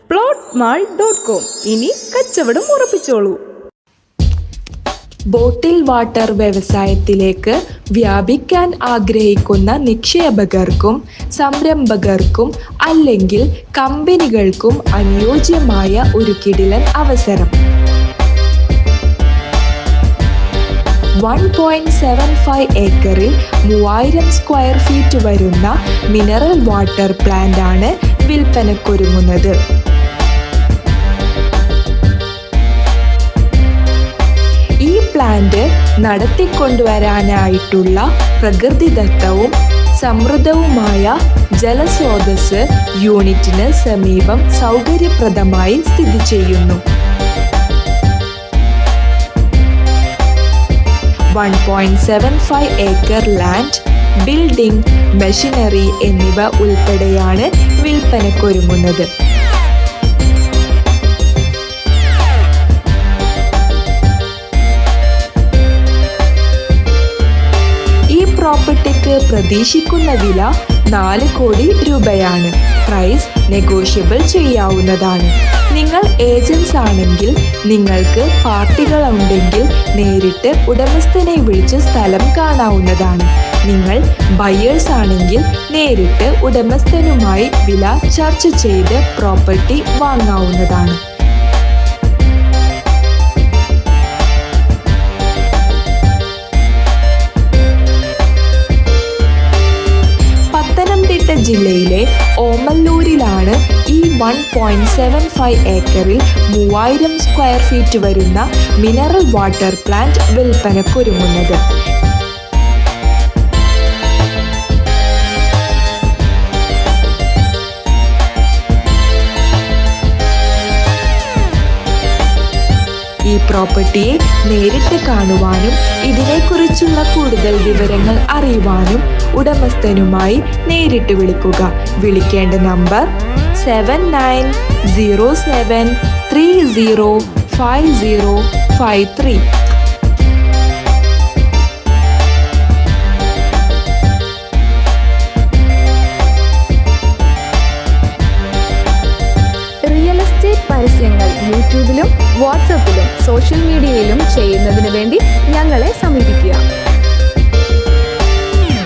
plotmall.com ഇനി കച്ചവടം ഉറപ്പിച്ചോളൂ. Bottle water വ്യവസായത്തിലേക്ക് വ്യാപിക്കാൻ ആഗ്രഹിക്കുന്ന നിക്ഷേപകർക്കും സംരംഭകർക്കും അല്ലെങ്കിൽ കമ്പനികൾക്കും അനുയോജ്യമായ ഒരു കിടിലൻ അവസരം. 1.75 ഏക്കറിൽ 3000 സ്ക്വയർ ഫീറ്റ് വരുന്ന മിനറൽ വാട്ടർ പ്ലാന്റ് ആണ് വിൽപ്പനക്കൊരുങ്ങുന്നത്. ഈ പ്ലാന്റ് നടത്തിക്കൊണ്ടുവരാനായിട്ടുള്ള പ്രകൃതിദത്തവും സമൃദ്ധവുമായ ജലസ്രോതസ് യൂണിറ്റിന് സമീപം സൗകര്യപ്രദമായി സ്ഥിതി ചെയ്യുന്നു. 1.75 ഏക്കർ ലാൻഡ്, ബിൽഡിംഗ്, മെഷീനറി എന്നിവ ഉൾപ്പെടെയാണ് വിൽപ്പനക്കൊരുങ്ങുന്നത്. ഈ പ്രോപ്പർട്ടിക്ക് പ്രതീക്ഷിക്കുന്ന വില 4 കോടി രൂപയാണ്. പ്രൈസ് നെഗോഷ്യബിൾ ചെയ്യാവുന്നതാണ്. നിങ്ങൾ ഏജൻസ് ആണെങ്കിൽ നിങ്ങൾക്ക് പാർട്ടികളുണ്ടെങ്കിൽ നേരിട്ട് ഉടമസ്ഥനെ വിളിച്ച് സ്ഥലം കാണാവുന്നതാണ്. നിങ്ങൾ ബയേഴ്സ് ആണെങ്കിൽ നേരിട്ട് ഉടമസ്ഥനുമായി വില ചർച്ച ചെയ്ത് പ്രോപ്പർട്ടി വാങ്ങാവുന്നതാണ്. പത്തനംതിട്ട ജില്ലയിലെ ഓമല്ലൂരിലാണ് ഈ 1.75 ഏക്കറിൽ 3000 സ്ക്വയർ ഫീറ്റ് വരുന്ന മിനറൽ വാട്ടർ പ്ലാന്റ് വിൽപ്പനക്കൊരുങ്ങുന്നത്. ഈ പ്രോപ്പർട്ടിയെ നേരിട്ട് കാണുവാനും ഇതിനെക്കുറിച്ചുള്ള കൂടുതൽ വിവരങ്ങൾ അറിയുവാനും ഉടമസ്ഥനുമായി നേരിട്ട് വിളിക്കുക. വിളിക്കേണ്ട നമ്പർ 7907305053. റിയൽ എസ്റ്റേറ്റ് പരസ്യങ്ങൾ യൂട്യൂബിലും വാട്സാപ്പിലും സോഷ്യൽ മീഡിയയിലും ചെയ്യുന്നതിന് വേണ്ടി ഞങ്ങളെ സമീപിക്കുക.